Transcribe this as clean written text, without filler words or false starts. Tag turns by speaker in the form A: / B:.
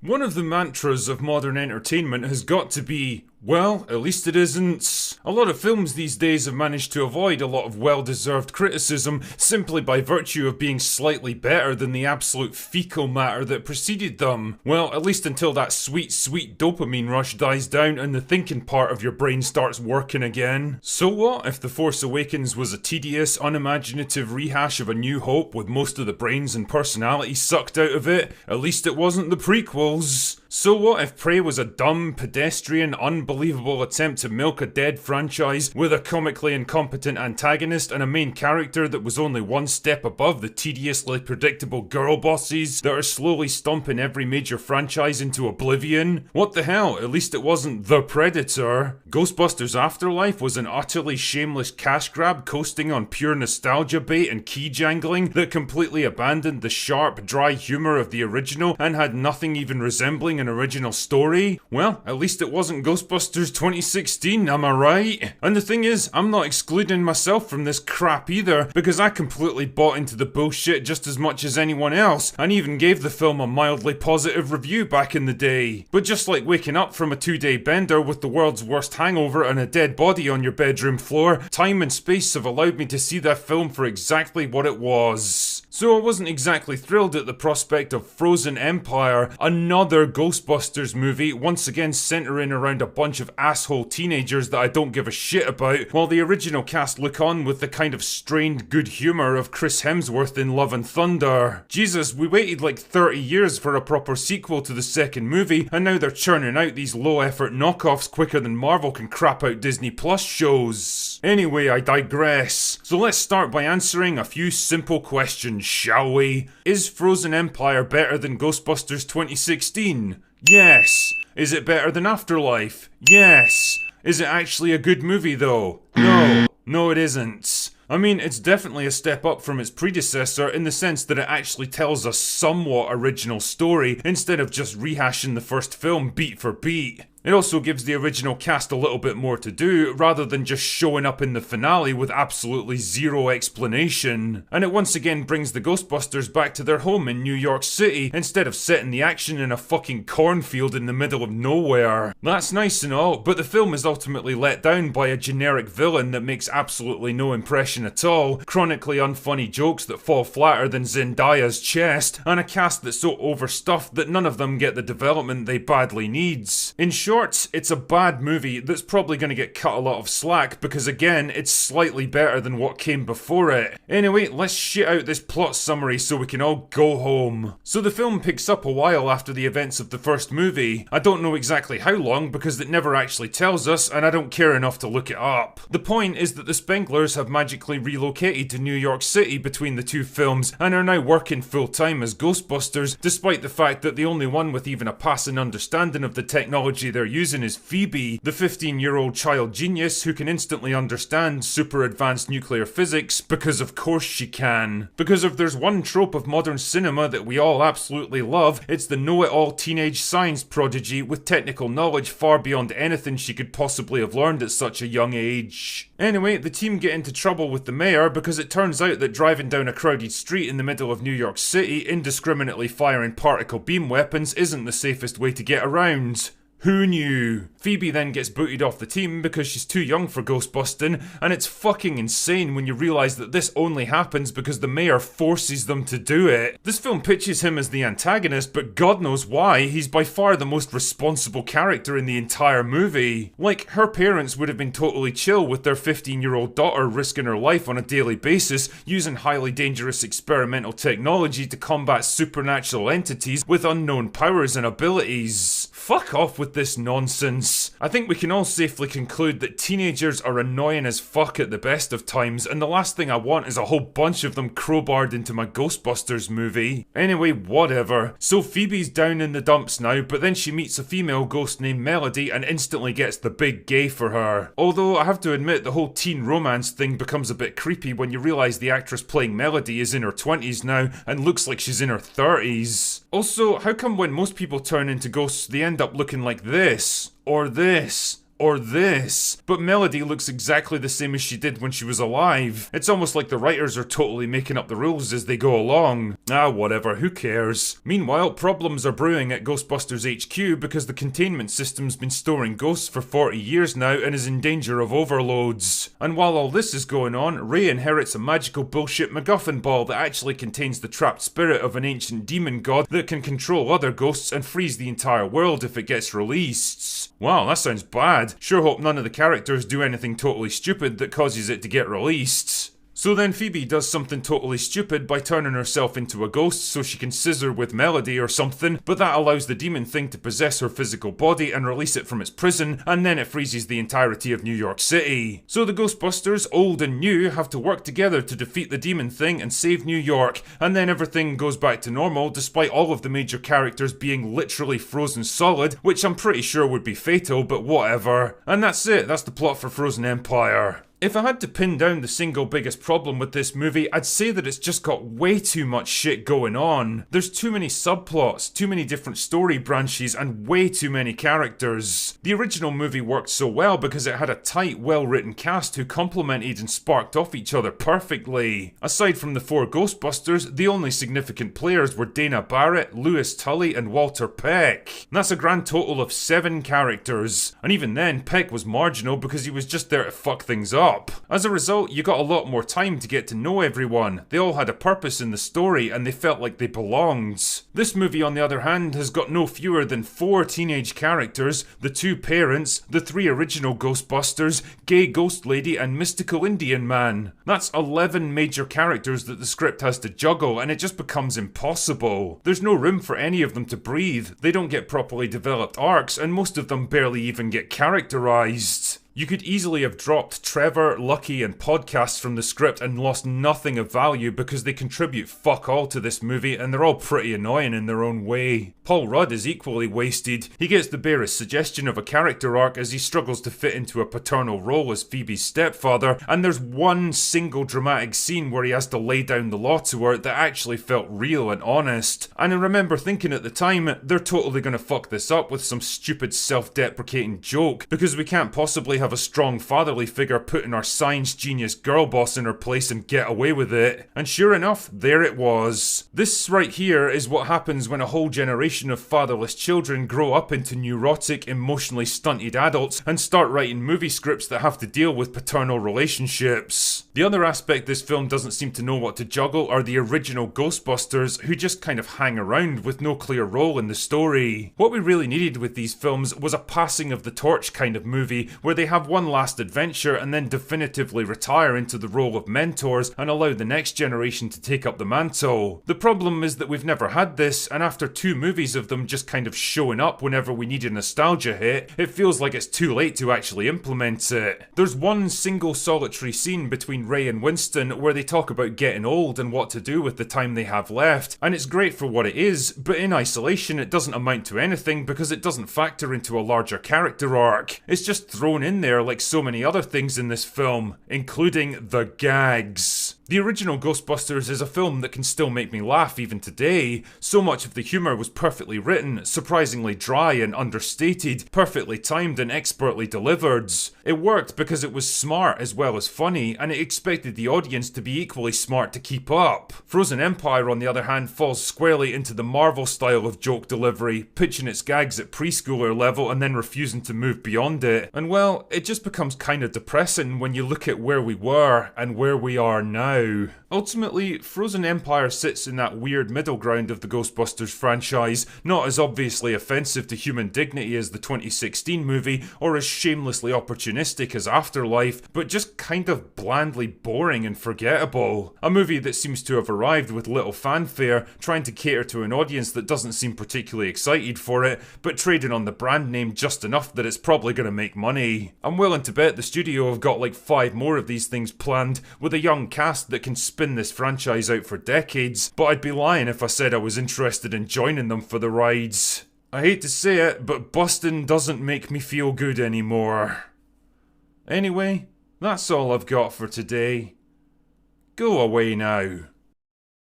A: One of the mantras of modern entertainment has got to be, well, at least it isn't. A lot of films these days have managed to avoid a lot of well-deserved criticism simply by virtue of being slightly better than the absolute fecal matter that preceded them. Well, at least until that sweet, sweet dopamine rush dies down and the thinking part of your brain starts working again. So what if The Force Awakens was a tedious, unimaginative rehash of A New Hope with most of the brains and personality sucked out of it? At least it wasn't the prequels. So what if Prey was a dumb, pedestrian, unbelievable attempt to milk a dead franchise with a comically incompetent antagonist and a main character that was only one step above the tediously predictable girl bosses that are slowly stomping every major franchise into oblivion? What the hell, at least it wasn't The Predator. Ghostbusters Afterlife was an utterly shameless cash grab coasting on pure nostalgia bait and key jangling that completely abandoned the sharp, dry humour of the original and had nothing even resembling an original story. Well, at least it wasn't Ghostbusters 2016, am I right? And the thing is, I'm not excluding myself from this crap either, because I completely bought into the bullshit just as much as anyone else, and even gave the film a mildly positive review back in the day. But just like waking up from a 2-day bender with the world's worst hangover and a dead body on your bedroom floor, time and space have allowed me to see that film for exactly what it was. So I wasn't exactly thrilled at the prospect of Frozen Empire, another Ghostbusters movie, once again centering around a bunch of asshole teenagers that I don't give a shit about, while the original cast look on with the kind of strained good humour of Chris Hemsworth in Love and Thunder. Jesus, we waited like 30 years for a proper sequel to the second movie, and now they're churning out these low-effort knockoffs quicker than Marvel can crap out Disney Plus shows. Anyway, I digress. So let's start by answering a few simple questions, shall we? Is Frozen Empire better than Ghostbusters 2016? Yes. Is it better than Afterlife? Yes. Is it actually a good movie though? No. No, it isn't. I mean, it's definitely a step up from its predecessor in the sense that it actually tells a somewhat original story instead of just rehashing the first film beat for beat. It also gives the original cast a little bit more to do, rather than just showing up in the finale with absolutely zero explanation. And it once again brings the Ghostbusters back to their home in New York City, instead of setting the action in a fucking cornfield in the middle of nowhere. That's nice and all, but the film is ultimately let down by a generic villain that makes absolutely no impression at all, chronically unfunny jokes that fall flatter than Zendaya's chest, and a cast that's so overstuffed that none of them get the development they badly needs. In short, it's a bad movie that's probably going to get cut a lot of slack because again, it's slightly better than what came before it. Anyway, let's shit out this plot summary so we can all go home. So the film picks up a while after the events of the first movie. I don't know exactly how long because it never actually tells us and I don't care enough to look it up. The point is that the Spenglers have magically relocated to New York City between the two films and are now working full time as Ghostbusters, despite the fact that the only one with even a passing understanding of the technology they're using is Phoebe, the 15-year-old child genius who can instantly understand super advanced nuclear physics because of course she can. Because if there's one trope of modern cinema that we all absolutely love, it's the know-it-all teenage science prodigy with technical knowledge far beyond anything she could possibly have learned at such a young age. Anyway, the team get into trouble with the mayor because it turns out that driving down a crowded street in the middle of New York City indiscriminately firing particle beam weapons isn't the safest way to get around. Who knew? Phoebe then gets booted off the team because she's too young for ghostbusting, and it's fucking insane when you realise that this only happens because the mayor forces them to do it. This film pitches him as the antagonist, but God knows why, he's by far the most responsible character in the entire movie. Like, her parents would have been totally chill with their 15-year-old daughter risking her life on a daily basis, using highly dangerous experimental technology to combat supernatural entities with unknown powers and abilities. Fuck off with this nonsense. I think we can all safely conclude that teenagers are annoying as fuck at the best of times, and the last thing I want is a whole bunch of them crowbarred into my Ghostbusters movie. Anyway, whatever. So Phoebe's down in the dumps now, but then she meets a female ghost named Melody and instantly gets the big gay for her. Although I have to admit the whole teen romance thing becomes a bit creepy when you realise the actress playing Melody is in her 20s now and looks like she's in her 30s. Also, how come when most people turn into ghosts they end up looking like this? Or this? or this. But Melody looks exactly the same as she did when she was alive. It's almost like the writers are totally making up the rules as they go along. Ah, whatever, who cares? Meanwhile, problems are brewing at Ghostbusters HQ because the containment system's been storing ghosts for 40 years now and is in danger of overloads. And while all this is going on, Ray inherits a magical bullshit MacGuffin ball that actually contains the trapped spirit of an ancient demon god that can control other ghosts and freeze the entire world if it gets released. Wow, that sounds bad. Sure hope none of the characters do anything totally stupid that causes it to get released. So then Phoebe does something totally stupid by turning herself into a ghost so she can scissor with Melody or something, but that allows the demon thing to possess her physical body and release it from its prison, and then it freezes the entirety of New York City. So the Ghostbusters, old and new, have to work together to defeat the demon thing and save New York, and then everything goes back to normal despite all of the major characters being literally frozen solid, which I'm pretty sure would be fatal, but whatever. And that's it, that's the plot for Frozen Empire. If I had to pin down the single biggest problem with this movie, I'd say that it's just got way too much shit going on. There's too many subplots, too many different story branches, and way too many characters. The original movie worked so well because it had a tight, well-written cast who complemented and sparked off each other perfectly. Aside from the 4 Ghostbusters, the only significant players were Dana Barrett, Louis Tully, and Walter Peck. That's a grand total of 7 characters. And even then, Peck was marginal because he was just there to fuck things up. As a result, you got a lot more time to get to know everyone. They all had a purpose in the story and they felt like they belonged. This movie, on the other hand, has got no fewer than 4 teenage characters, the 2 parents, the 3 original Ghostbusters, gay ghost lady, and mystical Indian man. That's 11 major characters that the script has to juggle, and it just becomes impossible. There's no room for any of them to breathe. They don't get properly developed arcs, and most of them barely even get characterized. You could easily have dropped Trevor, Lucky, and Podcast from the script and lost nothing of value because they contribute fuck all to this movie and they're all pretty annoying in their own way. Paul Rudd is equally wasted. He gets the barest suggestion of a character arc as he struggles to fit into a paternal role as Phoebe's stepfather, and there's one single dramatic scene where he has to lay down the law to her that actually felt real and honest. And I remember thinking at the time, they're totally gonna fuck this up with some stupid self-deprecating joke because we can't possibly have a strong fatherly figure putting our science genius girl boss in her place and get away with it. And sure enough, there it was. This right here is what happens when a whole generation of fatherless children grow up into neurotic, emotionally stunted adults and start writing movie scripts that have to deal with paternal relationships. The other aspect this film doesn't seem to know what to juggle are the original Ghostbusters, who just kind of hang around with no clear role in the story. What we really needed with these films was a passing of the torch kind of movie, where they have one last adventure and then definitively retire into the role of mentors and allow the next generation to take up the mantle. The problem is that we've never had this, and after 2 movies of them just kind of showing up whenever we need a nostalgia hit, it feels like it's too late to actually implement it. There's one single solitary scene between Ray and Winston where they talk about getting old and what to do with the time they have left, and it's great for what it is, but in isolation it doesn't amount to anything because it doesn't factor into a larger character arc. It's just thrown in there like so many other things in this film, including the gags. The original Ghostbusters is a film that can still make me laugh even today. So much of the humour was perfectly written, surprisingly dry and understated, perfectly timed and expertly delivered. It worked because it was smart as well as funny, and it expected the audience to be equally smart to keep up. Frozen Empire, on the other hand, falls squarely into the Marvel style of joke delivery, pitching its gags at preschooler level and then refusing to move beyond it. And well, it just becomes kind of depressing when you look at where we were and where we are now. Ultimately, Frozen Empire sits in that weird middle ground of the Ghostbusters franchise, not as obviously offensive to human dignity as the 2016 movie, or as shamelessly opportunistic as Afterlife, but just kind of blandly boring and forgettable. A movie that seems to have arrived with little fanfare, trying to cater to an audience that doesn't seem particularly excited for it, but trading on the brand name just enough that it's probably going to make money. I'm willing to bet the studio have got like 5 more of these things planned, with a young cast that can spin this franchise out for decades, but I'd be lying if I said I was interested in joining them for the rides. I hate to say it, but bustin' doesn't make me feel good anymore. Anyway, that's all I've got for today. Go away now.